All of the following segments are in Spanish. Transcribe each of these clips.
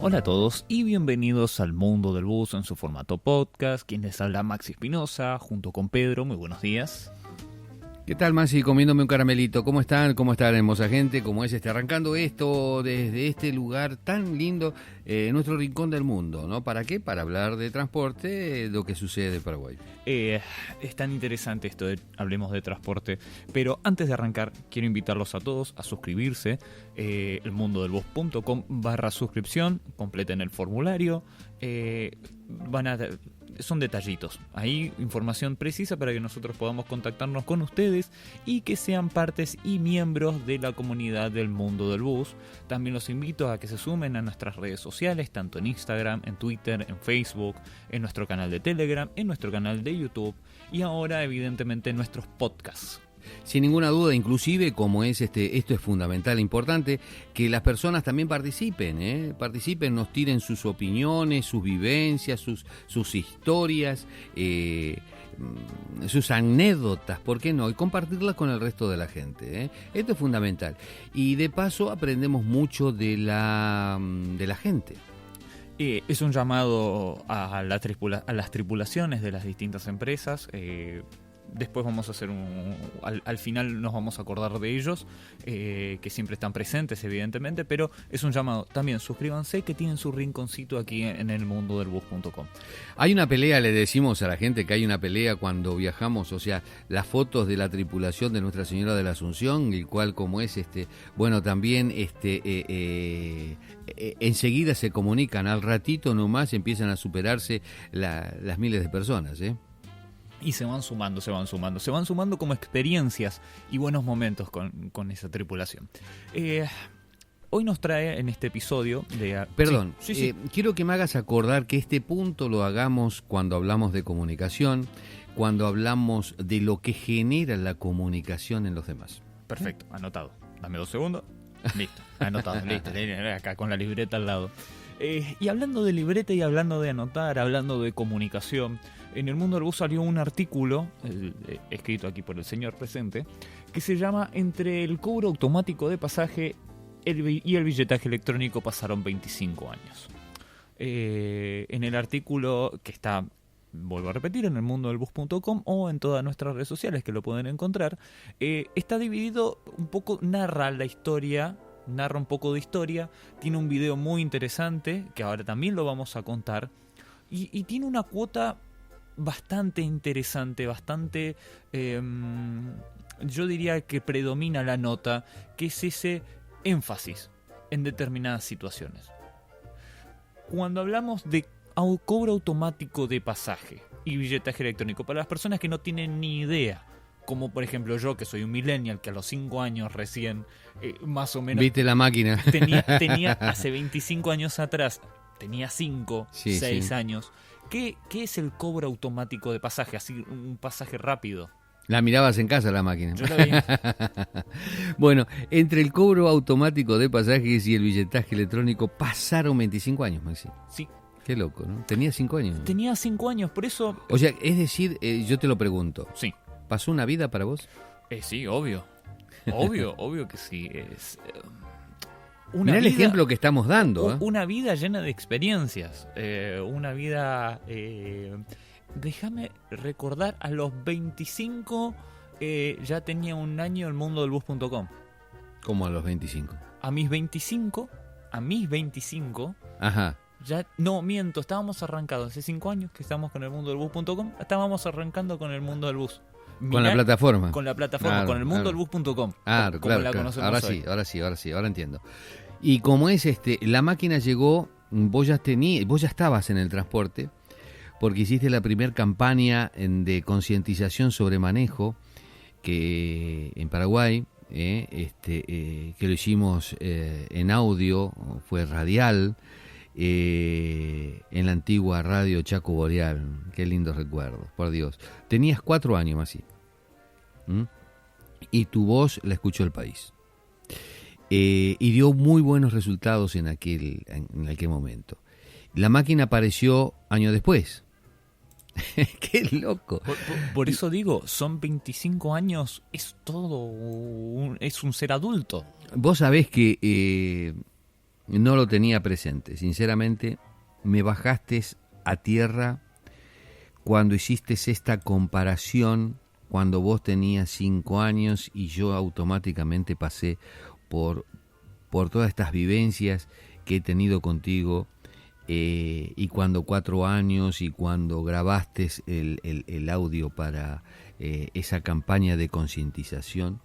Hola a todos y bienvenidos al Mundo del Bus en su formato podcast. Quien les habla, Maxi Espinosa, junto con Pedro. Muy buenos días. ¿Qué tal, Maxi? Comiéndome un caramelito. ¿Cómo están? ¿Cómo está la hermosa gente? ¿Cómo es arrancando esto desde este lugar tan lindo, nuestro rincón del mundo, ¿no? ¿Para qué? Para hablar de transporte, lo que sucede en Paraguay. Es tan interesante esto de hablemos de transporte, pero antes de arrancar quiero invitarlos a todos a suscribirse, elmundodelbus.com/suscripción, completen el formulario, son detallitos, ahí información precisa para que nosotros podamos contactarnos con ustedes y que sean partes y miembros de la comunidad del Mundo del Bus. También los invito a que se sumen a nuestras redes sociales, tanto en Instagram, en Twitter, en Facebook, en nuestro canal de Telegram, en nuestro canal de YouTube y ahora evidentemente en nuestros podcasts. Sin ninguna duda, inclusive, como es esto es fundamental e importante, que las personas también participen, nos tiren sus opiniones, sus vivencias, sus historias, sus anécdotas, ¿por qué no? Y compartirlas con el resto de la gente, Esto es fundamental. Y de paso aprendemos mucho de la gente. Es un llamado a las tripulaciones de las distintas empresas. Después vamos a hacer al final nos vamos a acordar de ellos, que siempre están presentes evidentemente, pero es un llamado. También suscríbanse, que tienen su rinconcito aquí en el mundodelbus.com. Hay una pelea, le decimos a la gente que hay una pelea cuando viajamos, o sea, las fotos de la tripulación de Nuestra Señora de la Asunción, el cual como es también enseguida se comunican, al ratito nomás empiezan a superarse las miles de personas, Y se van sumando como experiencias y buenos momentos con esa tripulación. Hoy nos trae en este episodio de... Perdón, sí. Quiero que me hagas acordar que este punto lo hagamos cuando hablamos de comunicación, cuando hablamos de lo que genera la comunicación en los demás. Perfecto, anotado. Dame 2 segundos. Listo, anotado, listo. Acá con la libreta al lado. Y hablando de libreta y hablando de anotar, hablando de comunicación, en el Mundo del Bus salió un artículo, escrito aquí por el señor presente, que se llama Entre el cobro automático de pasaje y el billetaje electrónico pasaron 25 años. En el artículo que está, vuelvo a repetir, en el mundodelbus.com o en todas nuestras redes sociales que lo pueden encontrar, está dividido un poco, narra un poco de historia, tiene un video muy interesante que ahora también lo vamos a contar y tiene una cuota bastante interesante, bastante yo diría que predomina la nota, que es ese énfasis en determinadas situaciones. Cuando hablamos de cobro automático de pasaje y billetaje electrónico, para las personas que no tienen ni idea, como por ejemplo yo, que soy un millennial, que a los 5 años recién, más o menos... ¿Viste la máquina? Tenía hace 25 años atrás, tenía 5, 6 años. ¿Qué es el cobro automático de pasaje? Así, un pasaje rápido. La mirabas en casa la máquina. Yo la vi. Bueno, entre el cobro automático de pasajes y el billetaje electrónico pasaron 25 años, Maxi. Sí. Qué loco, ¿no? Tenía 5 años. ¿No? Tenía 5 años, por eso... O sea, es decir, yo te lo pregunto. Sí. ¿Pasó una vida para vos? Sí, obvio. Obvio que sí. Mirá el ejemplo que estamos dando. Una vida llena de experiencias. Una vida... déjame recordar, a los 25 ya tenía un año el mundodelbus.com. ¿Cómo a los 25? A mis 25... Ajá. Ya, no, miento, estábamos arrancados. Hace 5 años que estamos con el mundodelbus.com. Estábamos arrancando con el Mundo del Bus. Mirá, con la plataforma. Con la plataforma, claro, con el mundodelbus.com. Claro, como claro, la conocemos ahora hoy. Sí, ahora entiendo. Y como es la máquina llegó, vos ya estabas en el transporte, porque hiciste la primera campaña de concientización sobre manejo que en Paraguay, que lo hicimos en audio, fue radial, en la antigua radio Chaco Boreal. Qué lindos recuerdos, por Dios. Tenías 4 años así. Y tu voz la escuchó el país. Y dio muy buenos resultados en aquel momento. La máquina apareció años después. ¡Qué loco! Por eso digo, son 25 años, es todo, es un ser adulto. Vos sabés que no lo tenía presente. Sinceramente, me bajaste a tierra cuando hiciste esta comparación, cuando vos tenías 5 años y yo automáticamente pasé por todas estas vivencias que he tenido contigo, y cuando 4 años y cuando grabaste el audio para esa campaña de concientización.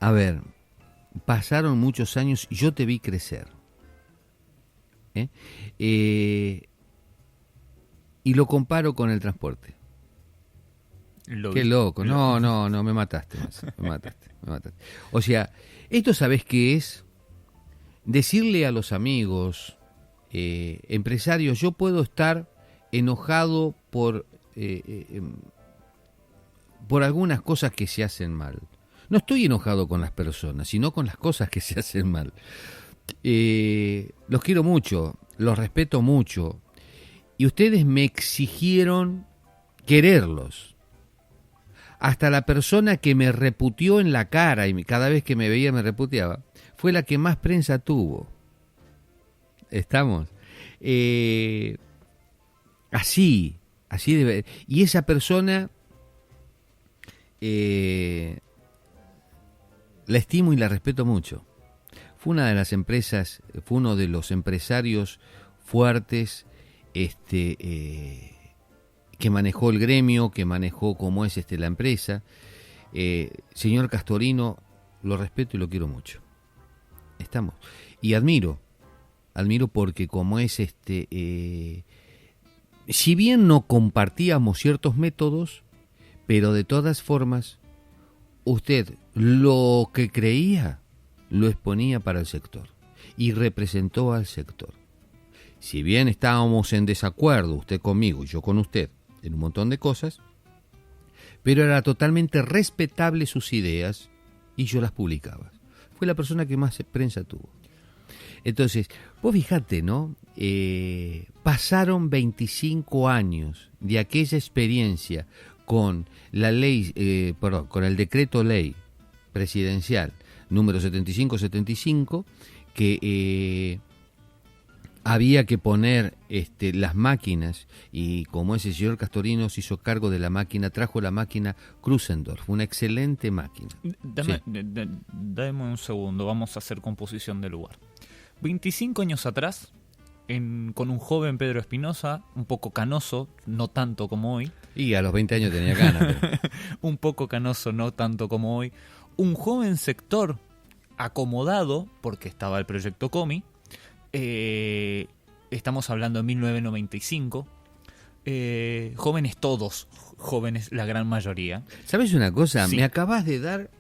A ver, pasaron muchos años y yo te vi crecer. Y lo comparo con el transporte. Qué loco. No, me mataste. Me mataste. O sea, esto, ¿sabés qué es? Decirle a los amigos, empresarios, yo puedo estar enojado por algunas cosas que se hacen mal. No estoy enojado con las personas, sino con las cosas que se hacen mal. Los quiero mucho, los respeto mucho, y ustedes me exigieron quererlos. Hasta la persona que me reputió en la cara y cada vez que me veía me reputeaba, fue la que más prensa tuvo. ¿Estamos? Así debe. Y esa persona la estimo y la respeto mucho. Fue una de las empresas, fue uno de los empresarios fuertes, que manejó el gremio, que manejó como es la empresa. Señor Castorino, lo respeto y lo quiero mucho. Estamos. Y admiro porque como es si bien no compartíamos ciertos métodos, pero de todas formas, usted lo que creía lo exponía para el sector y representó al sector. Si bien estábamos en desacuerdo, usted conmigo y yo con usted, en un montón de cosas, pero era totalmente respetable sus ideas y yo las publicaba. Fue la persona que más prensa tuvo. Entonces, vos fijate, ¿no? Pasaron 25 años de aquella experiencia con la ley, con el decreto ley presidencial número 7575, que había que poner las máquinas, y como ese señor Castorino se hizo cargo de la máquina, trajo la máquina Kruzendorf, una excelente máquina. Dame un segundo, vamos a hacer composición de lugar. 25 años atrás, con un joven Pedro Espinosa, un poco canoso, no tanto como hoy. Y a los 20 años tenía ganas. Un poco canoso, no tanto como hoy. Un joven sector acomodado, porque estaba el proyecto Comi. Estamos hablando de 1995. Jóvenes todos, jóvenes la gran mayoría. ¿Sabes una cosa? Sí. Me acabas de dar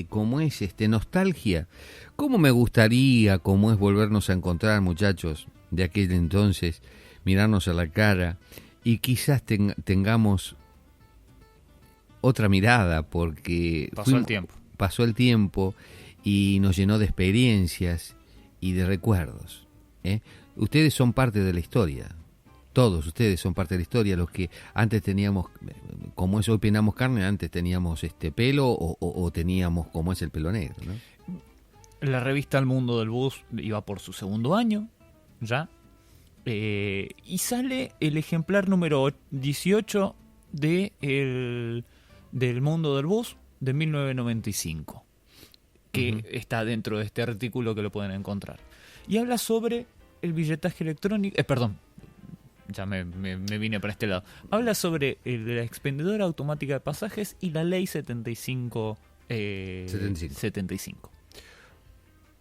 como es nostalgia. ¿Cómo me gustaría, cómo es volvernos a encontrar, muchachos de aquel entonces, mirarnos a la cara y quizás tengamos otra mirada, porque pasó el tiempo y nos llenó de experiencias y de recuerdos. Ustedes son parte de la historia. Todos ustedes son parte de la historia. Los que antes teníamos, como es hoy peinamos carne, antes teníamos pelo o teníamos como es el pelo negro, ¿no? La revista El Mundo del Bus iba por su segundo año, ya. Y sale el ejemplar número 18 del Mundo del Bus de 1995. Que está dentro de este artículo que lo pueden encontrar. Y habla sobre el billetaje electrónico. Perdón, ya me vine para este lado. Habla sobre la expendedora automática de pasajes y la ley 75.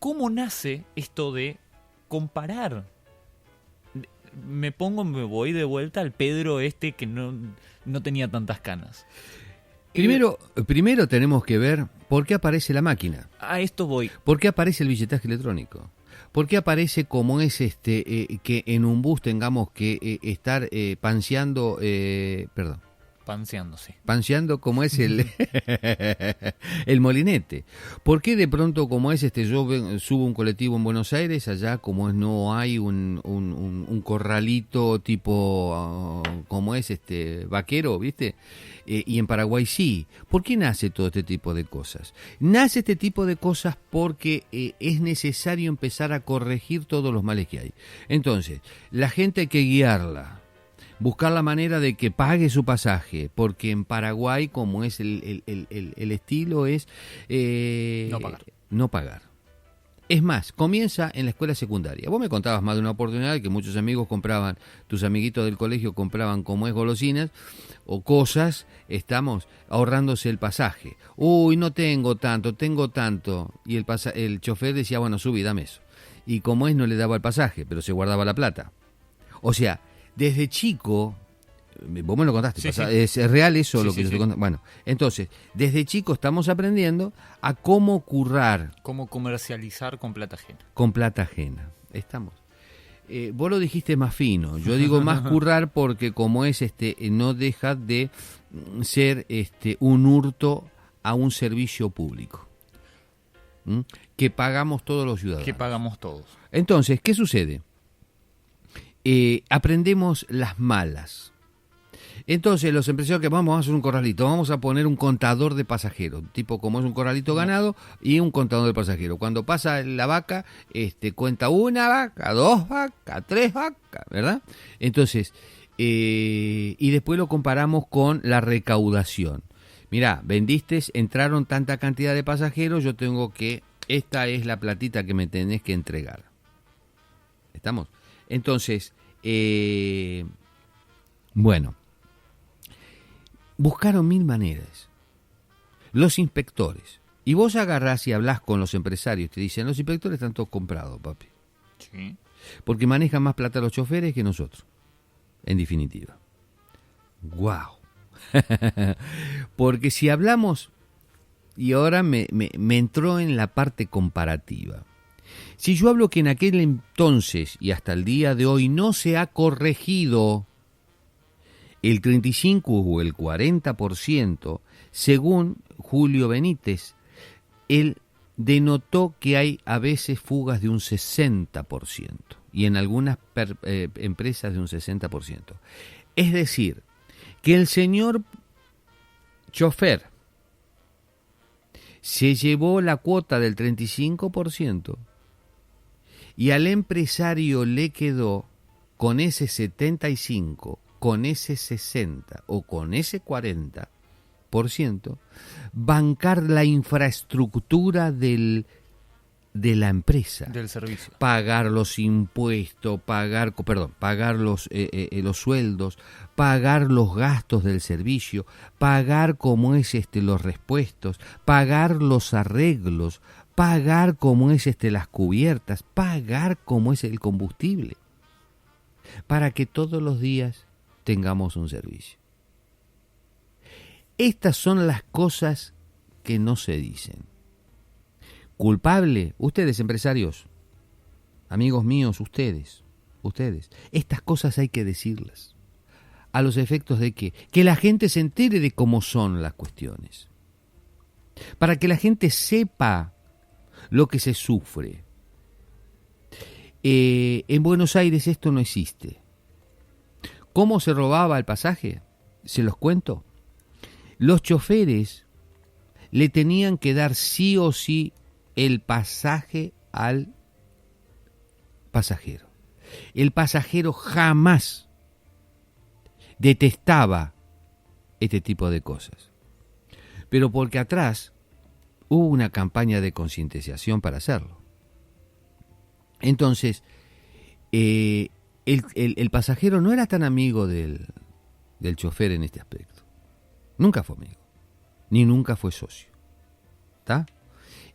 ¿Cómo nace esto de comparar? Me voy de vuelta al Pedro que no tenía tantas canas. Primero tenemos que ver por qué aparece la máquina. A esto voy. ¿Por qué aparece el billetaje electrónico? ¿Por qué aparece como es que en un bus tengamos que estar panseando, Panseando, sí. Panseando como es el molinete? ¿Por qué de pronto como es yo subo un colectivo en Buenos Aires, allá como es no hay un un corralito tipo, como es vaquero, ¿viste? Y en Paraguay sí. ¿Por qué nace todo este tipo de cosas? Nace este tipo de cosas porque es necesario empezar a corregir todos los males que hay. Entonces, la gente hay que guiarla, buscar la manera de que pague su pasaje, porque en Paraguay, como es el estilo, es no pagar. Es más, comienza en la escuela secundaria. Vos me contabas más de una oportunidad que muchos amigos compraban, tus amiguitos del colegio compraban como es golosinas o cosas, estamos ahorrándose el pasaje. Uy, no tengo tanto, tengo tanto. Y el chofer decía, bueno, subí, dame eso. Y como es, no le daba el pasaje, pero se guardaba la plata. O sea, desde chico, vos me lo contaste, Sí, sí. ¿es real eso Sí, lo que sí, yo te sí. conté? Bueno, entonces, desde chico estamos aprendiendo a cómo currar Cómo comercializar con plata ajena. con plata ajena. Estamos. Vos lo dijiste más fino, yo digo más currar porque como es no deja de ser un hurto a un servicio público. ¿Mm? Que pagamos todos los ciudadanos. Que pagamos todos. Entonces, ¿qué sucede? Aprendemos las malas. Entonces los empresarios que vamos a hacer un corralito, vamos a poner un contador de pasajeros, tipo como es un corralito ganado y un contador de pasajeros. Cuando pasa la vaca, cuenta una vaca, dos vacas, tres vacas, ¿verdad? Entonces, y después lo comparamos con la recaudación. Mirá, vendiste, entraron tanta cantidad de pasajeros, yo tengo que, esta es la platita que me tenés que entregar. ¿Estamos? Entonces, bueno. Buscaron mil maneras. Los inspectores. Y vos agarrás y hablás con los empresarios. Te dicen, los inspectores están todos comprados, papi. Sí. Porque manejan más plata los choferes que nosotros. En definitiva. ¡Guau! Porque si hablamos, y ahora me entró en la parte comparativa. Si yo hablo que en aquel entonces y hasta el día de hoy no se ha corregido el 35 o el 40%, según Julio Benítez, él denotó que hay a veces fugas de un 60% y en algunas empresas de un 60%. Es decir, que el señor chofer se llevó la cuota del 35% y al empresario le quedó con ese 75%, con ese 60 o con ese 40%, bancar la infraestructura de la empresa. Del servicio. Pagar los impuestos, pagar los sueldos, pagar los gastos del servicio, pagar como es los repuestos, pagar los arreglos, pagar como es las cubiertas, pagar como es el combustible, para que todos los días tengamos un servicio. Estas son las cosas que no se dicen. ¿Culpable? Ustedes, empresarios, amigos míos, ustedes. Estas cosas hay que decirlas. A los efectos de que la gente se entere de cómo son las cuestiones. Para que la gente sepa lo que se sufre. En Buenos Aires esto no existe. ¿Cómo se robaba el pasaje? Se los cuento. Los choferes le tenían que dar sí o sí el pasaje al pasajero. El pasajero jamás detestaba este tipo de cosas. Pero porque atrás hubo una campaña de concientización para hacerlo. Entonces, el pasajero no era tan amigo del chofer en este aspecto. Nunca fue amigo, ni nunca fue socio. ¿Está?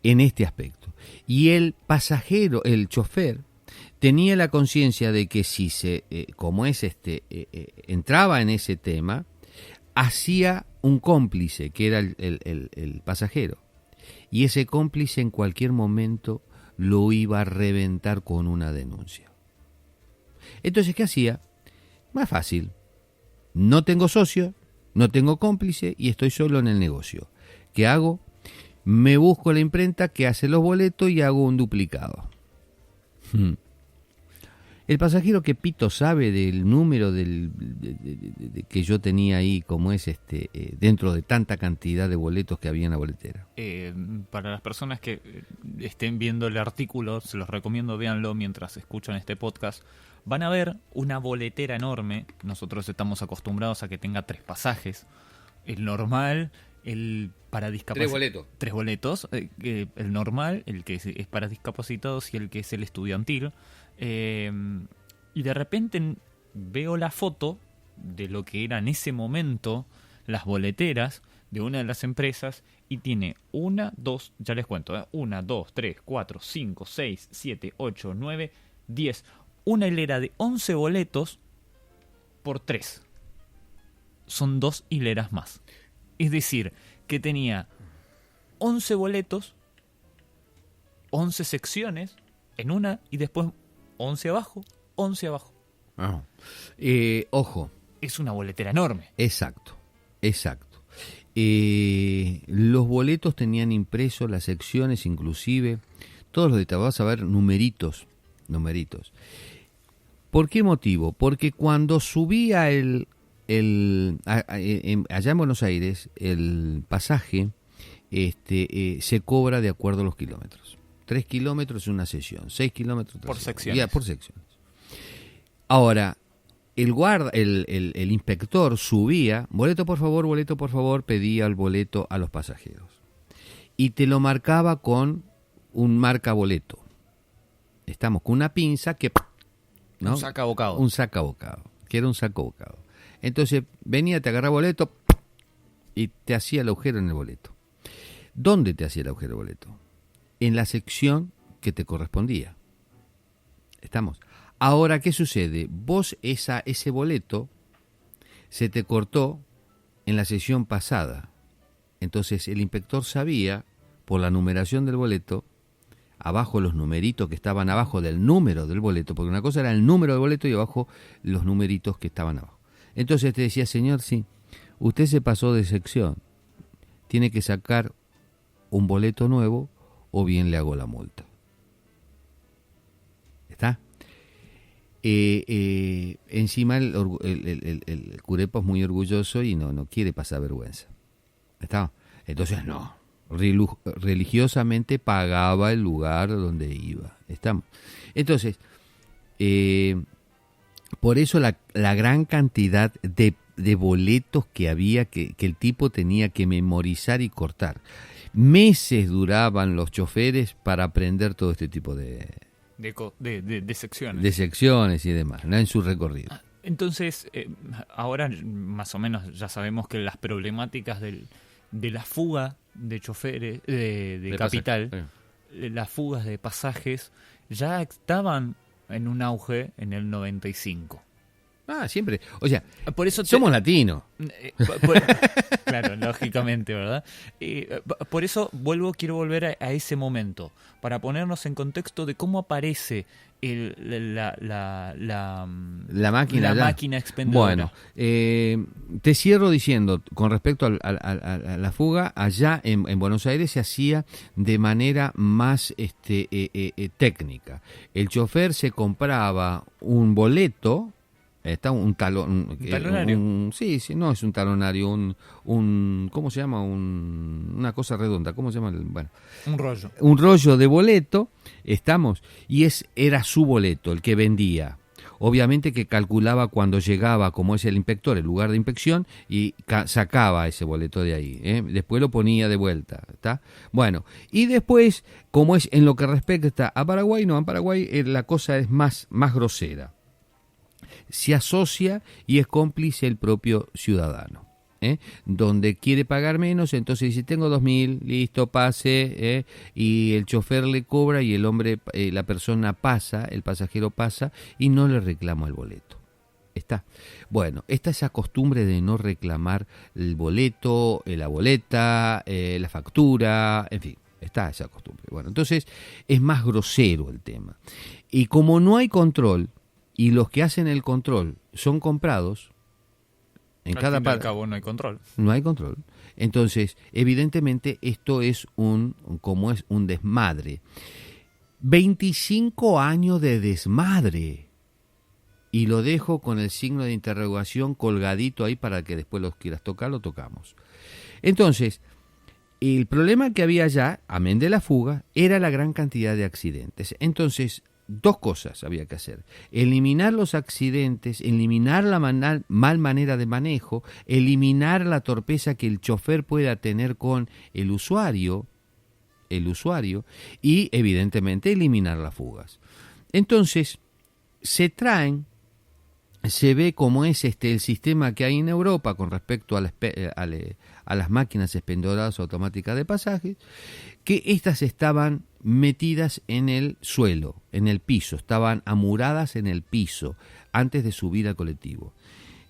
En este aspecto. Y el pasajero, el chofer, tenía la conciencia de que si entraba en ese tema, hacía un cómplice, que era el pasajero. Y ese cómplice en cualquier momento lo iba a reventar con una denuncia. Entonces, ¿qué hacía? Más fácil. No tengo socio, no tengo cómplice y estoy solo en el negocio. ¿Qué hago? Me busco la imprenta que hace los boletos y hago un duplicado. El pasajero que pito sabe del número que yo tenía ahí, como es dentro de tanta cantidad de boletos que había en la boletera. Para las personas que estén viendo el artículo, se los recomiendo, véanlo mientras escuchan este podcast. Van a ver una boletera enorme. Nosotros estamos acostumbrados a que tenga 3 pasajes. El normal, el para discapacitados. 3 boletos. El normal, el que es para discapacitados y el que es el estudiantil. Y de repente veo la foto de lo que eran en ese momento las boleteras de una de las empresas y tiene 1, 2, ya les cuento, 1, 2, 3, 4, 5, 6, 7, 8, 9, 10. Una hilera de 11 boletos por 3. Son 2 hileras más. Es decir, que tenía 11 boletos, 11 secciones en una y después 11 abajo, 11 abajo. Ojo. Es una boletera enorme. Exacto. Los boletos tenían impresos las secciones, inclusive, todos los detalles. Vas a ver numeritos. ¿Por qué motivo? Porque cuando subía allá en Buenos Aires, el pasaje se cobra de acuerdo a los kilómetros. 3 kilómetros es una sesión, 6 kilómetros por secciones. Por secciones. Ahora, el inspector subía, boleto por favor, pedía el boleto a los pasajeros. Y te lo marcaba con un marcaboleto. Estamos con una pinza que... ¿no? Un sacabocado. Que era un sacabocado. Entonces venía, te agarraba boleto y te hacía el agujero en el boleto. ¿Dónde te hacía el agujero el boleto? En la sección que te correspondía. ¿Estamos? Ahora, ¿qué sucede? Vos ese boleto se te cortó en la sesión pasada. Entonces el inspector sabía, por la numeración del boleto, abajo los numeritos que estaban abajo del número del boleto, porque una cosa era el número del boleto y abajo los numeritos que estaban abajo. Entonces te decía, señor, sí, usted se pasó de sección, tiene que sacar un boleto nuevo o bien le hago la multa. ¿Está? Encima el curepo es muy orgulloso y no quiere pasar vergüenza. ¿Está? Entonces no, religiosamente pagaba el lugar donde iba. ¿Estamos? Entonces, por eso la gran cantidad de boletos que había que el tipo tenía que memorizar y cortar. Meses duraban los choferes para aprender todo este tipo de secciones. De secciones y demás, ¿no? En su recorrido. Entonces, ahora más o menos ya sabemos que las problemáticas de la fuga de choferes, de capital, las fugas de pasajes, ya estaban en un auge en el 95. Siempre. O sea, por eso somos latinos. Claro, lógicamente, ¿verdad? Por eso quiero volver a ese momento, para ponernos en contexto de cómo aparece la máquina expendedora. Bueno, te cierro diciendo, con respecto a la fuga, allá en Buenos Aires se hacía de manera más técnica. El chofer se compraba un boleto. Está un talonario. No es un talonario, ¿cómo se llama? Una cosa redonda, ¿cómo se llama? Un rollo. Un rollo de boleto, estamos, y era su boleto, el que vendía. Obviamente que calculaba cuando llegaba, como es el inspector, el lugar de inspección, y sacaba ese boleto de ahí, después lo ponía de vuelta, ¿está? Bueno, y después, como es en lo que respecta a Paraguay, en Paraguay la cosa es más grosera. Se asocia y es cómplice el propio ciudadano. Donde quiere pagar menos, entonces dice, tengo 2.000, listo, pase, y el chofer le cobra y el hombre, la persona pasa, el pasajero pasa y no le reclama el boleto. Está. Bueno, está esa costumbre de no reclamar el boleto, la boleta, la factura, en fin, está esa costumbre. Bueno, entonces es más grosero el tema. Y como no hay control, y los que hacen el control son comprados, en al cada fin y al cabo no hay control. No hay control. Entonces, evidentemente, esto es un desmadre. 25 años de desmadre. y lo dejo con el signo de interrogación colgadito ahí para que después los quieras tocar, lo tocamos. Entonces, el problema que había allá, amén de la fuga, era la gran cantidad de accidentes. Entonces, dos cosas había que hacer: eliminar los accidentes, eliminar la mal manera de manejo, eliminar la torpeza que el chofer pueda tener con el usuario, y evidentemente eliminar las fugas. Entonces, se ve cómo es el sistema que hay en Europa con respecto a las máquinas expendedoras automáticas de pasajes, que estas estaban metidas en el suelo, en el piso, estaban amuradas en el piso antes de subir al colectivo.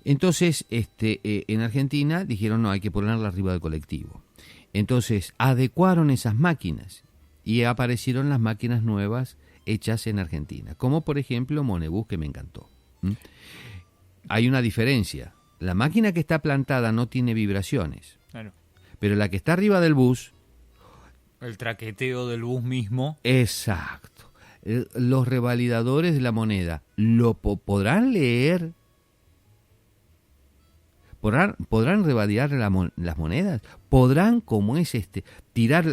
Entonces, en Argentina dijeron, no, hay que ponerla arriba del colectivo. Entonces, adecuaron esas máquinas y aparecieron las máquinas nuevas hechas en Argentina, como por ejemplo Monebus, que me encantó. Hay una diferencia: la máquina que está plantada no tiene vibraciones, Claro. pero la que está arriba del bus, El traqueteo del bus mismo. exacto, los revalidadores de la moneda lo podrán leer, podrán revalidar las monedas, podrán, como es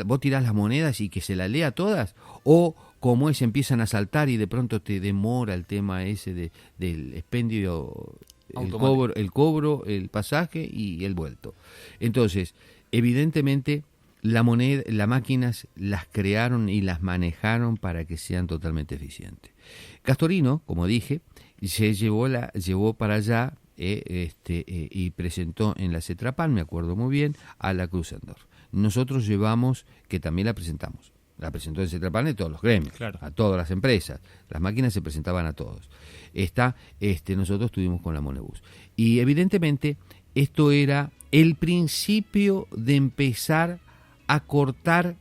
vos tirás las monedas y que se las lea todas, o como es, empiezan a saltar y de pronto te demora el tema ese del expendio, el cobro, el pasaje y el vuelto. Entonces, evidentemente, las máquinas las crearon y las manejaron para que sean totalmente eficientes. Castorino, como dije, se llevó para allá y presentó en la Cetrapan, me acuerdo muy bien, a la Kruzendorf. Nosotros llevamos, que también la presentamos. La presentó en Cetrapan de todos los gremios, Claro. a todas las empresas. Las máquinas se presentaban a todos. Nosotros estuvimos con la Monebus. Y evidentemente esto era el principio de empezar a cortar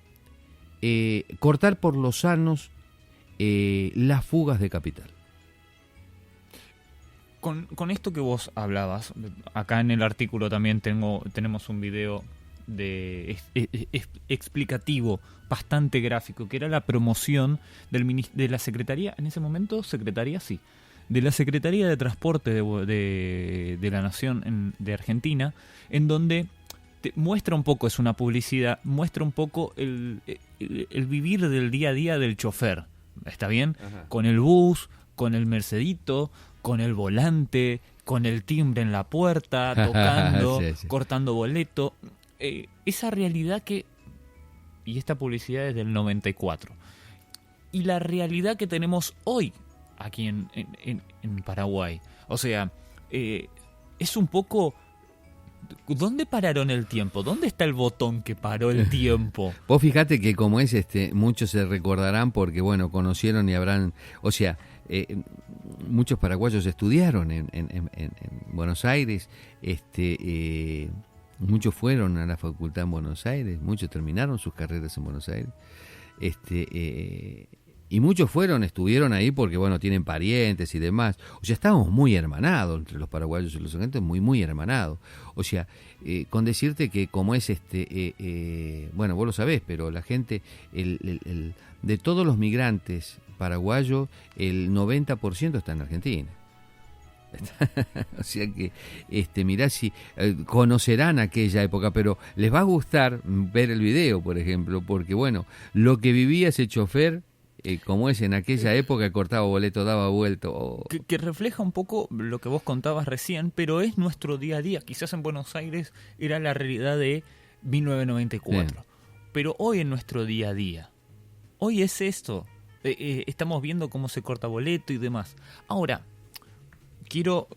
por los sanos las fugas de capital. Con esto que vos hablabas, acá en el artículo también tenemos un video explicativo, bastante gráfico, que era la promoción de la Secretaría, en ese momento, de la Secretaría de Transporte de la Nación de Argentina, en donde muestra un poco, es una publicidad, muestra un poco el vivir del día a día del chofer, ¿está bien? Ajá. Con el bus, con el Mercedito, con el volante, con el timbre en la puerta, tocando, sí. Cortando boleto. Esa realidad y esta publicidad es del 94. Y la realidad que tenemos hoy aquí en Paraguay. O sea, es un poco... ¿Dónde pararon el tiempo? ¿Dónde está el botón que paró el tiempo? Vos fijate que como es, muchos se recordarán porque, bueno, conocieron y habrán... O sea, muchos paraguayos estudiaron en Buenos Aires, muchos fueron a la facultad en Buenos Aires, muchos terminaron sus carreras en Buenos Aires, y muchos estuvieron ahí porque, bueno, tienen parientes y demás. O sea, estábamos muy hermanados entre los paraguayos y los argentinos, muy hermanados. O sea, con decirte que como es bueno, vos lo sabés, pero la gente, de todos los migrantes paraguayos, el 90% está en Argentina. O sea que, mirá si conocerán aquella época, pero les va a gustar ver el video, por ejemplo, porque, bueno, lo que vivía ese chofer, como es en aquella época, cortaba boleto, daba vuelto. Que refleja un poco lo que vos contabas recién, pero es nuestro día a día. Quizás en Buenos Aires era la realidad de 1994. Bien. Pero hoy en nuestro día a día, hoy es esto. Estamos viendo cómo se corta boleto y demás. Ahora, quiero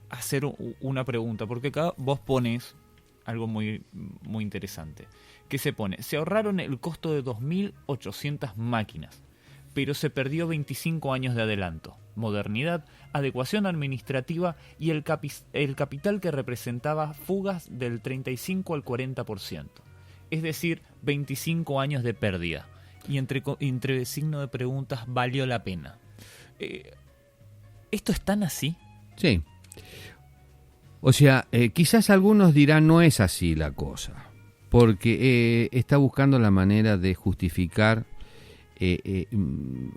hacer una pregunta, porque acá vos pones algo muy, muy interesante. ¿Qué se pone? Se ahorraron el costo de 2.800 máquinas, pero se perdió 25 años de adelanto, modernidad, adecuación administrativa y el capital que representaba fugas del 35 al 40%. Es decir, 25 años de pérdida. Y entre signo de preguntas, ¿valió la pena? ¿Esto es tan así? Sí. O sea, quizás algunos dirán no es así la cosa, porque está buscando la manera de justificar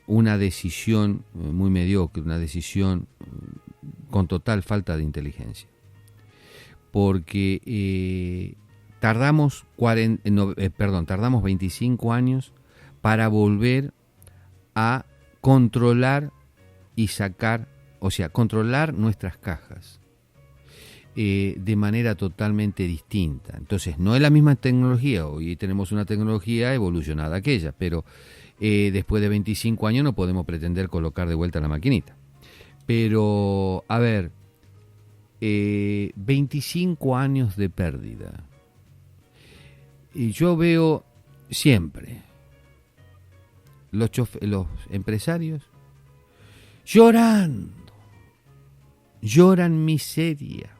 una decisión muy mediocre, una decisión con total falta de inteligencia. Porque tardamos 25 años para volver a controlar y sacar, o sea, controlar nuestras cajas de manera totalmente distinta. Entonces, no es la misma tecnología, hoy tenemos una tecnología evolucionada aquella, pero después de 25 años no podemos pretender colocar de vuelta la maquinita. Pero, a ver, 25 años de pérdida. Y yo veo siempre los empresarios lloran miseria.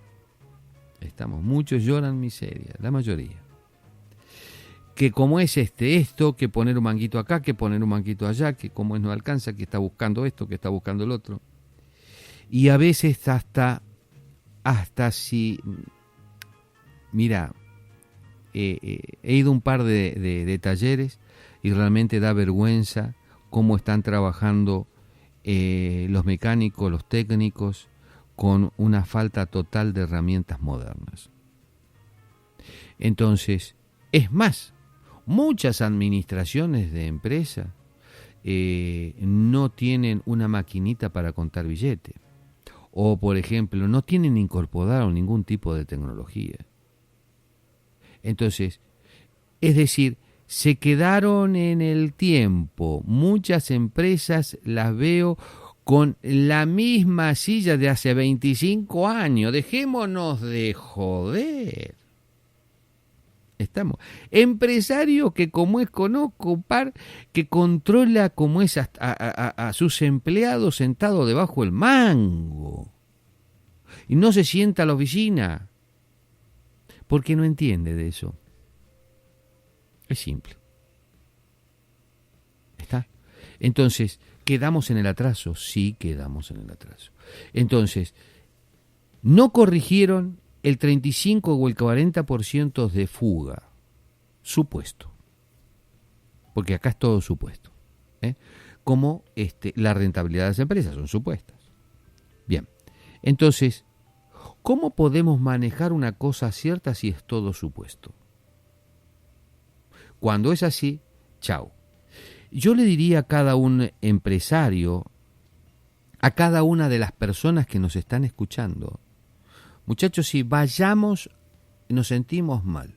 Muchos lloran miseria, la mayoría. Que como es esto, que poner un manguito acá, que poner un manguito allá, que como es no alcanza, que está buscando esto, que está buscando el otro. Y a veces hasta si, mira, he ido a un par de talleres y realmente da vergüenza cómo están trabajando los mecánicos, los técnicos, con una falta total de herramientas modernas. Entonces, es más, muchas administraciones de empresa no tienen una maquinita para contar billetes. O, por ejemplo, no tienen incorporado ningún tipo de tecnología. Entonces, es decir, se quedaron en el tiempo. Muchas empresas las veo con la misma silla de hace 25 años. Dejémonos de joder. Empresario que como es Conocopar, que controla como es a sus empleados sentados debajo del mango. Y no se sienta a la oficina. Porque no entiende de eso. Es simple. ¿Está? Entonces, ¿quedamos en el atraso? Sí, quedamos en el atraso. Entonces, no corrigieron el 35 o el 40% de fuga. Supuesto. Porque acá es todo supuesto. Como la rentabilidad de las empresas son supuestas. Bien. Entonces, ¿cómo podemos manejar una cosa cierta si es todo supuesto? Cuando es así, chao. Yo le diría a cada un empresario, a cada una de las personas que nos están escuchando, muchachos, si vayamos, nos sentimos mal,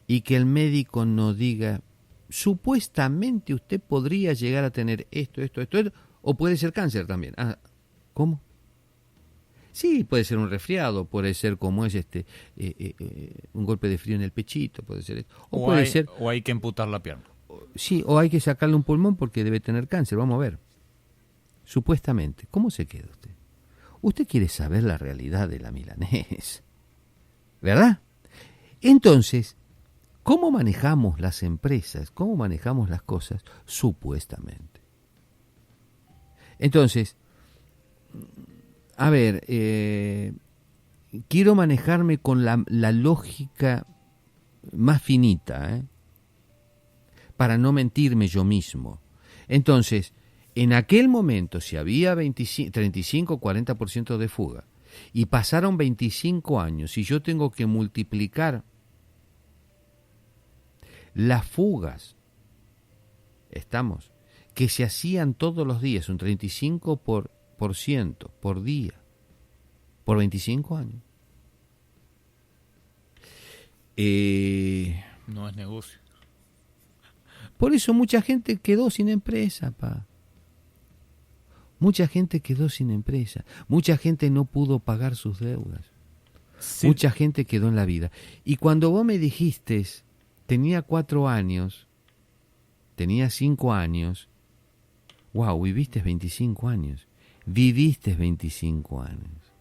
y que el médico nos diga, supuestamente usted podría llegar a tener esto, o puede ser cáncer también. Ah, ¿cómo? Sí, puede ser un resfriado, puede ser como es un golpe de frío en el pechito, puede ser esto. O hay que amputar la pierna. Sí, o hay que sacarle un pulmón porque debe tener cáncer, vamos a ver. Supuestamente, ¿cómo se queda usted? Usted quiere saber la realidad de la milanesa, ¿verdad? Entonces, ¿cómo manejamos las empresas? ¿Cómo manejamos las cosas? Supuestamente. Entonces, a ver, quiero manejarme con la lógica más finita, para no mentirme yo mismo. Entonces, en aquel momento, si había 35 40% de fuga, y pasaron 25 años, y yo tengo que multiplicar las fugas, que se hacían todos los días, un 35% por día, por 25 años. No es negocio. Por eso mucha gente quedó sin empresa, pa. Mucha gente quedó sin empresa. Mucha gente no pudo pagar sus deudas. Sí. Mucha gente quedó en la vida. Y cuando vos me dijiste, tenía 4 años, tenía 5 años, wow, viviste 25 años. Viviste 25 años.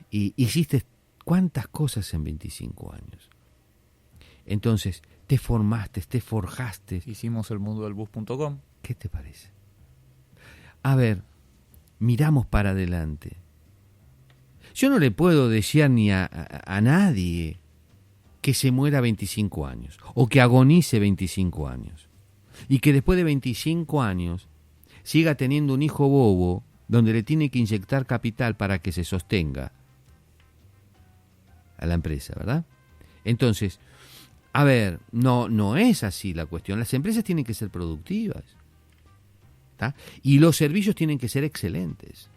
Y hiciste cuántas cosas en 25 años. Entonces, te formaste, te forjaste. Hicimos elmundodelbus.com. ¿Qué te parece? A ver, miramos para adelante. Yo no le puedo desear ni a nadie que se muera 25 años o que agonice 25 años. y que después de 25 años siga teniendo un hijo bobo donde le tiene que inyectar capital para que se sostenga a la empresa, ¿verdad? Entonces, a ver, no es así la cuestión. Las empresas tienen que ser productivas, ¿tá? Y los servicios tienen que ser excelentes.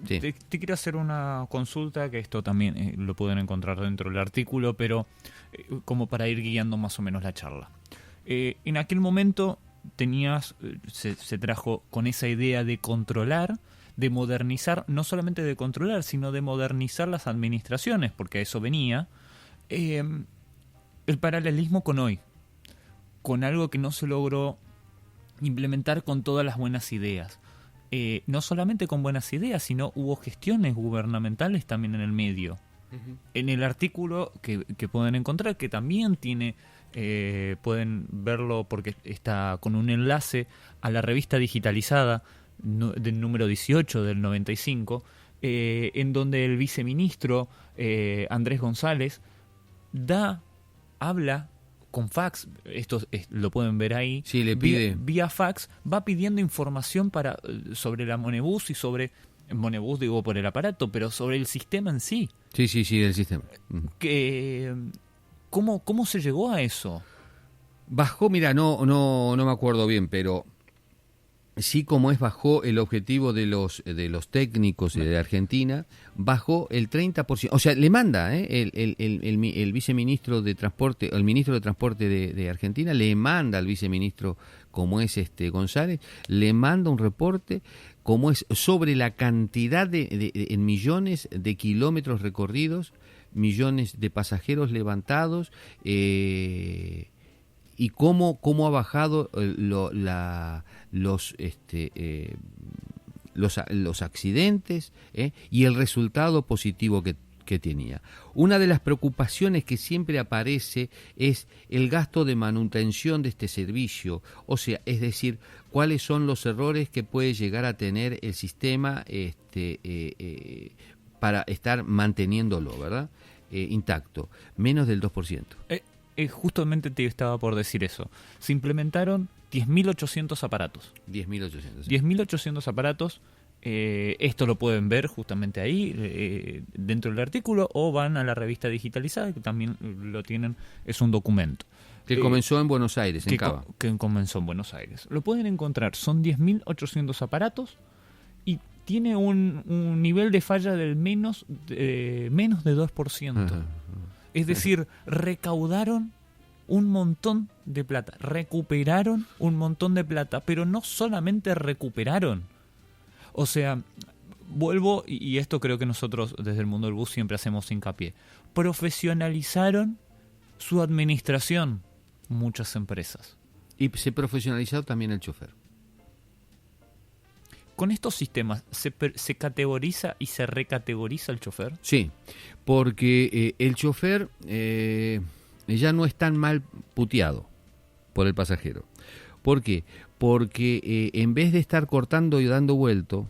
Sí. Te quiero hacer una consulta, que esto también lo pueden encontrar dentro del artículo, pero como para ir guiando más o menos la charla. En aquel momento se trajo con esa idea de controlar, de modernizar, no solamente de controlar, sino de modernizar las administraciones, porque a eso venía. El paralelismo con hoy, con algo que no se logró implementar con todas las buenas ideas. No solamente con buenas ideas, sino hubo gestiones gubernamentales también en el medio. Uh-huh. En el artículo que pueden encontrar, que también tiene, pueden verlo porque está con un enlace a la revista digitalizada del número 18 del 95, en donde el viceministro Andrés González habla con fax, esto lo pueden ver ahí, sí, le pide vía fax, va pidiendo información sobre la Monebus y sobre Monebus, digo por el aparato, pero sobre el sistema en sí. Sí, el sistema. ¿Cómo se llegó a eso? Bajó, mira, no me acuerdo bien, pero sí, como bajó el objetivo de los técnicos de Argentina, bajó el 30%. O sea, le manda el viceministro de Transporte, el ministro de Transporte de Argentina, le manda al viceministro, como es González, le manda un reporte como es sobre la cantidad en millones de kilómetros recorridos, millones de pasajeros levantados, y cómo ha bajado los accidentes, y el resultado positivo que tenía. Una de las preocupaciones que siempre aparece es el gasto de manutención de este servicio, o sea, es decir, cuáles son los errores que puede llegar a tener el sistema para estar manteniéndolo, ¿verdad? Intacto, menos del 2%. Justamente te estaba por decir eso. Se implementaron 10.800 aparatos. 10.800. 10.800 aparatos. Esto lo pueden ver justamente ahí, dentro del artículo, o van a la revista digitalizada, que también lo tienen, es un documento. Que comenzó en Buenos Aires, en Cava. Que comenzó en Buenos Aires. Lo pueden encontrar, son 10.800 aparatos y tiene un nivel de falla del menos de 2%. Ajá. Es decir, recaudaron un montón de plata, recuperaron un montón de plata, pero no solamente recuperaron. O sea, vuelvo, y esto creo que nosotros desde el mundo del bus siempre hacemos hincapié, profesionalizaron su administración muchas empresas. Y se profesionalizó también el chofer. ¿Con estos sistemas se categoriza y se recategoriza el chofer? Sí, porque el chofer ya no es tan mal puteado por el pasajero. ¿Por qué? Porque en vez de estar cortando y dando vuelto,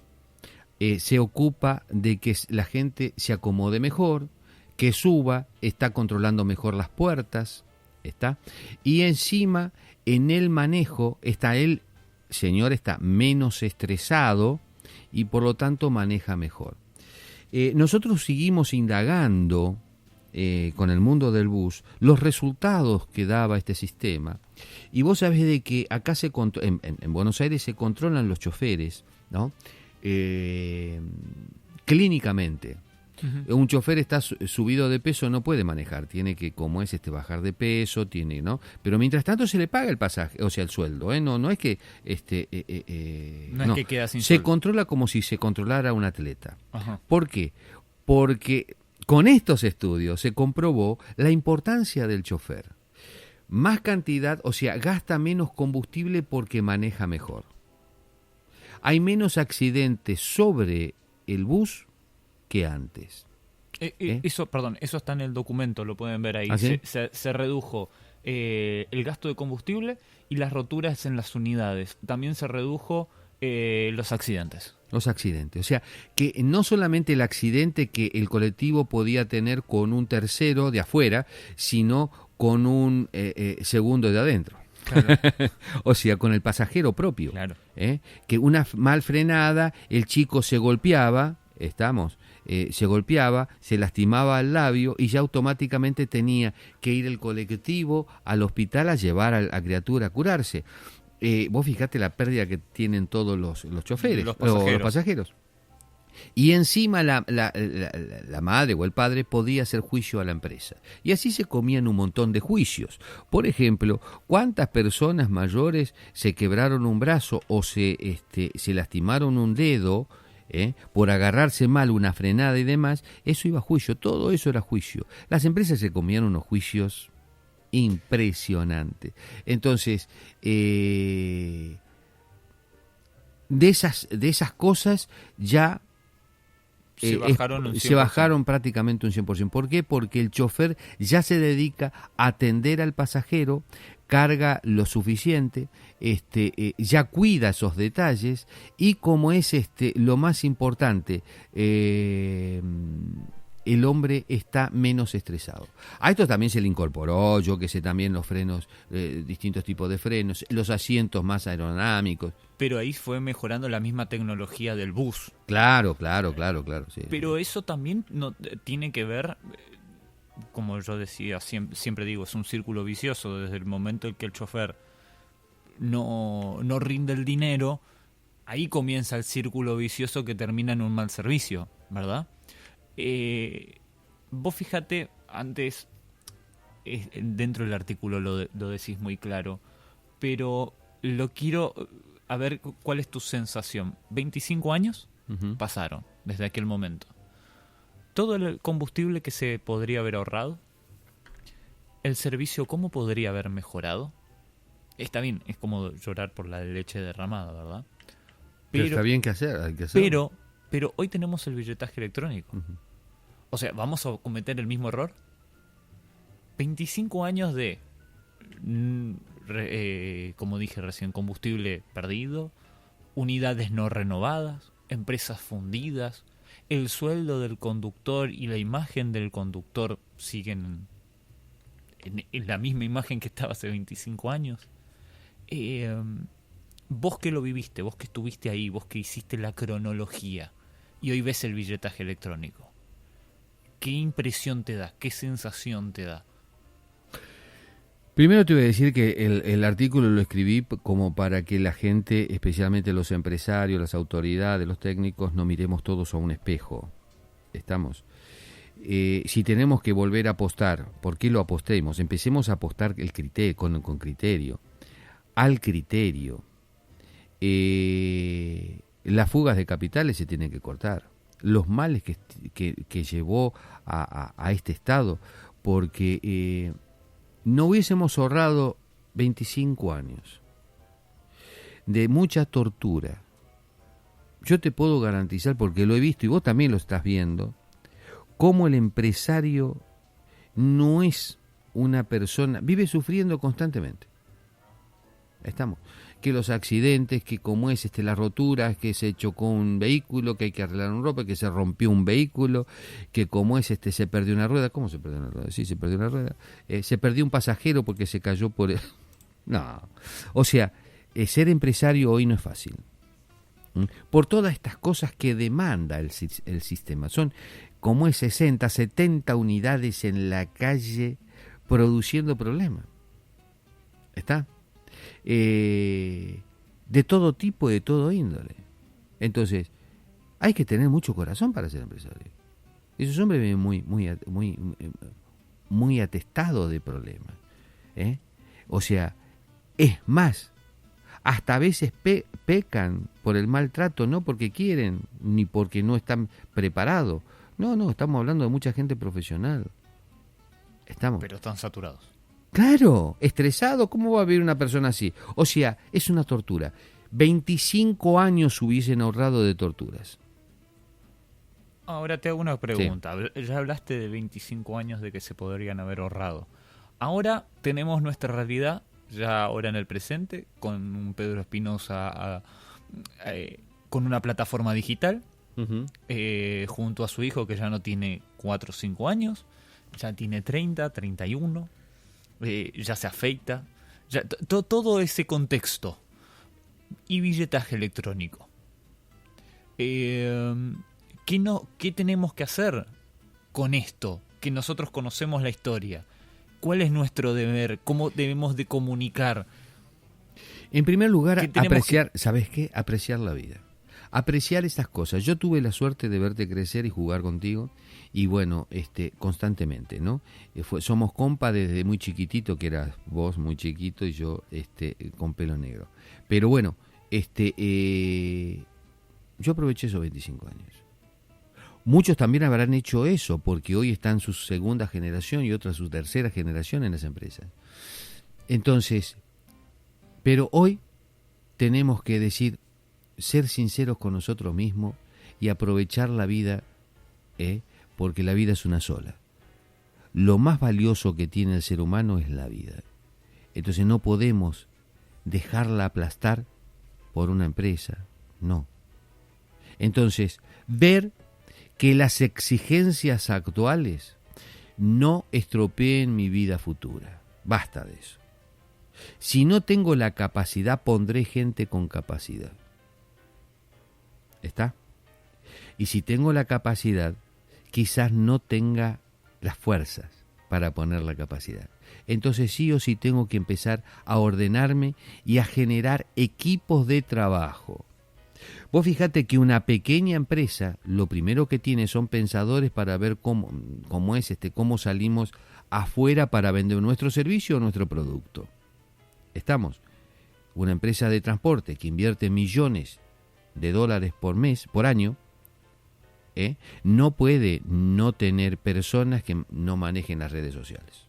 se ocupa de que la gente se acomode mejor, que suba, está controlando mejor las puertas, y encima en el manejo el señor está menos estresado y por lo tanto maneja mejor. Nosotros seguimos indagando con el mundo del bus los resultados que daba este sistema, y vos sabés de que acá en Buenos Aires se controlan los choferes, ¿no? Clínicamente. Uh-huh. Un chofer está subido de peso, no puede manejar, tiene que, como es bajar de peso, ¿no? Pero mientras tanto se le paga el pasaje, o sea, el sueldo, no es que es que queda sin se sueldo. Controla como si se controlara un atleta. Uh-huh. ¿Por qué? Porque con estos estudios se comprobó la importancia del chofer. Más cantidad, o sea, gasta menos combustible porque maneja mejor. Hay menos accidentes sobre el bus que antes. Eso está en el documento, lo pueden ver ahí. ¿Ah, sí? Se redujo el gasto de combustible y las roturas en las unidades. También se redujo los accidentes. Los accidentes. O sea, que no solamente el accidente que el colectivo podía tener con un tercero de afuera, sino con un segundo de adentro. Claro. O sea, con el pasajero propio. Claro. Que una mal frenada, el chico se golpeaba, se golpeaba, se lastimaba el labio y ya automáticamente tenía que ir el colectivo al hospital a llevar a la criatura a curarse. Vos fijate la pérdida que tienen todos los choferes, Los o los pasajeros. Y encima la madre o el padre podía hacer juicio a la empresa. Y así se comían un montón de juicios. Por ejemplo, ¿cuántas personas mayores se quebraron un brazo o se lastimaron un dedo por agarrarse mal una frenada y demás? Eso iba a juicio, todo eso era juicio. Las empresas se comían unos juicios impresionantes. Entonces, de esas cosas ya se bajaron prácticamente un 100%. ¿Por qué? Porque el chofer ya se dedica a atender al pasajero, carga lo suficiente, ya cuida esos detalles y como es lo más importante, el hombre está menos estresado. A esto también se le incorporó, yo que sé, también los frenos, distintos tipos de frenos, los asientos más aerodinámicos. Pero ahí fue mejorando la misma tecnología del bus. Claro, sí. Pero eso también no tiene que ver, como yo decía, siempre digo, es un círculo vicioso. Desde el momento en que el chofer no rinde el dinero, ahí comienza el círculo vicioso que termina en un mal servicio, ¿verdad? Vos fíjate, antes, dentro del artículo lo decís muy claro, pero lo quiero... A ver, ¿cuál es tu sensación? 25 años pasaron desde aquel momento. Todo el combustible que se podría haber ahorrado, el servicio, ¿cómo podría haber mejorado? Está bien, es como llorar por la leche derramada, ¿verdad? Pero está bien hay que hacerlo. Pero hoy tenemos el billetaje electrónico. O sea, ¿vamos a cometer el mismo error? 25 años de... como dije recién, combustible perdido, unidades no renovadas, empresas fundidas, el sueldo del conductor y la imagen del conductor siguen en la misma imagen que estaba hace 25 años. Vos que lo viviste, vos que estuviste ahí, vos que hiciste la cronología y hoy ves el billetaje electrónico, ¿qué impresión te da? ¿Qué sensación te da? Primero te voy a decir que el artículo lo escribí como para que la gente, especialmente los empresarios, las autoridades, los técnicos, no miremos todos a un espejo. Si tenemos que volver a apostar, ¿por qué lo apostemos? Empecemos a apostar con criterio, al criterio. Las fugas de capitales se tienen que cortar. Los males que llevó a este estado, porque... no hubiésemos ahorrado 25 años de mucha tortura. Yo te puedo garantizar, porque lo he visto y vos también lo estás viendo, cómo el empresario no es una persona, vive sufriendo constantemente. Que los accidentes, que como es las roturas, que se chocó un vehículo, que hay que arreglar un ropa, que se rompió un vehículo, que como es se perdió una rueda. ¿Cómo se perdió una rueda? Sí, se perdió una rueda. Se perdió un pasajero porque se cayó por... No. O sea, ser empresario hoy no es fácil. Por todas estas cosas que demanda el sistema. Son como 60, 70 unidades en la calle produciendo problemas. De todo tipo, de todo índole. Entonces, hay que tener mucho corazón para ser empresario. Esos hombres viven muy atestados de problemas. O sea, es más, hasta a veces pecan por el maltrato, no porque quieren, ni porque no están preparados. No, estamos hablando de mucha gente profesional. Pero están saturados. Claro, estresado, ¿cómo va a vivir una persona así? O sea, es una tortura. 25 años hubiesen ahorrado de torturas. Ahora te hago una pregunta. Sí. Ya hablaste de 25 años de que se podrían haber ahorrado. Ahora tenemos nuestra realidad, ya ahora en el presente, con un Pedro Espinosa con una plataforma digital, junto a su hijo que ya no tiene 4 o 5 años, ya tiene 30, 31. Ya se afeita, Ya, todo ese contexto y billetaje electrónico. ¿Qué tenemos que hacer con esto? Que nosotros conocemos la historia. ¿Cuál es nuestro deber? ¿Cómo debemos de comunicar? En primer lugar, apreciar, ¿sabes qué? Apreciar la vida. Apreciar estas cosas. Yo tuve la suerte de verte crecer y jugar contigo, y bueno, constantemente, ¿no? Somos compa desde muy chiquitito, que eras vos muy chiquito y yo con pelo negro. Pero bueno, yo aproveché esos 25 años. Muchos también habrán hecho eso, porque hoy están su segunda generación y otra su tercera generación en las empresas. Entonces, pero hoy tenemos que decir, ser sinceros con nosotros mismos y aprovechar la vida, porque la vida es una sola. Lo más valioso que tiene el ser humano es la vida. Entonces no podemos dejarla aplastar por una empresa, no. Entonces, ver que las exigencias actuales no estropeen mi vida futura. Basta de eso. Si no tengo la capacidad, pondré gente con capacidad. ¿Está? Y si tengo la capacidad, quizás no tenga las fuerzas para poner la capacidad. Entonces sí o sí tengo que empezar a ordenarme y a generar equipos de trabajo. Vos fíjate que una pequeña empresa, lo primero que tiene son pensadores para ver cómo salimos afuera para vender nuestro servicio o nuestro producto. Estamos. Una empresa de transporte que invierte millones de dólares por año, no puede no tener personas que no manejen las redes sociales,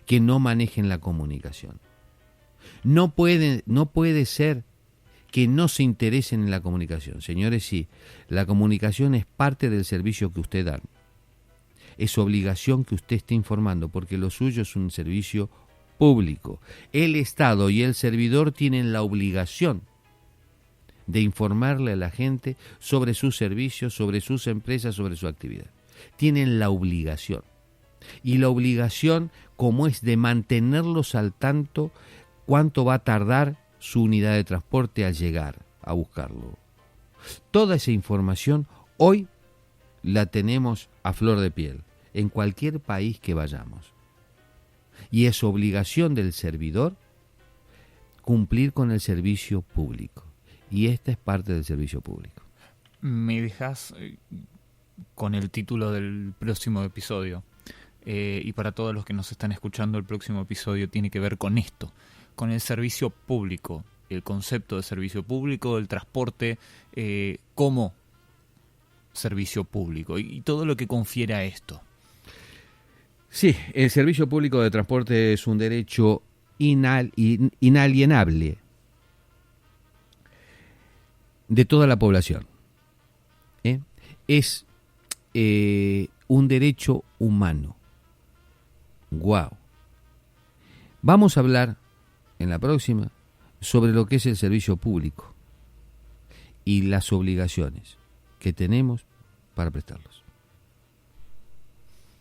que no manejen la comunicación. No puede ser que no se interesen en la comunicación. Señores, sí, la comunicación es parte del servicio que usted da. Es obligación que usted esté informando, porque lo suyo es un servicio público. El Estado y el servidor tienen la obligación de informarle a la gente sobre sus servicios, sobre sus empresas, sobre su actividad. Tienen la obligación. Y la obligación, como es de mantenerlos al tanto, cuánto va a tardar su unidad de transporte al llegar a buscarlo. Toda esa información hoy la tenemos a flor de piel, en cualquier país que vayamos. Y es obligación del servidor cumplir con el servicio público. Y esta es parte del servicio público. Me dejas con el título del próximo episodio. Y para todos los que nos están escuchando, el próximo episodio tiene que ver con esto, con el servicio público, el concepto de servicio público, el transporte como servicio público y todo lo que confiere a esto. Sí, el servicio público de transporte es un derecho inalienable de toda la población. Es un derecho humano. ¡Guau! Vamos a hablar en la próxima sobre lo que es el servicio público y las obligaciones que tenemos para prestarlos.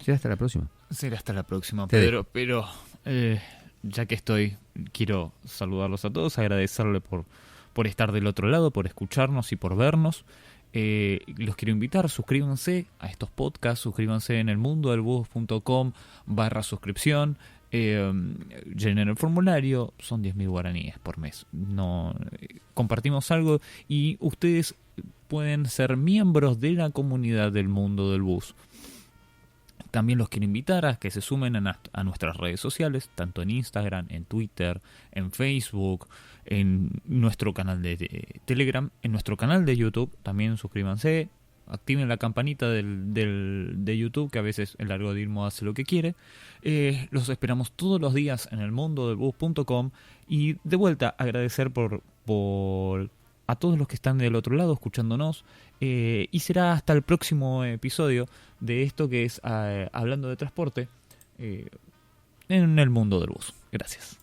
¿Será hasta la próxima? Será hasta la próxima, Pedro, pero ya que estoy, quiero saludarlos a todos, agradecerle por estar del otro lado, por escucharnos y por vernos. Los quiero invitar, suscríbanse a estos podcasts, suscríbanse en elmundodelbus.com/suscripción, llenen el formulario, son 10.000 guaraníes por mes. No, compartimos algo y ustedes pueden ser miembros de la comunidad del Mundo del Bus. También los quiero invitar a que se sumen a nuestras redes sociales, tanto en Instagram, en Twitter, en Facebook, en nuestro canal de Telegram, en nuestro canal de YouTube. También suscríbanse, activen la campanita de YouTube, que a veces el algoritmo hace lo que quiere. Los esperamos todos los días en elmundodelbus.com. Y de vuelta, agradecer por a todos los que están del otro lado escuchándonos. Y será hasta el próximo episodio de esto que es Hablando de Transporte en el Mundo del Bus. Gracias.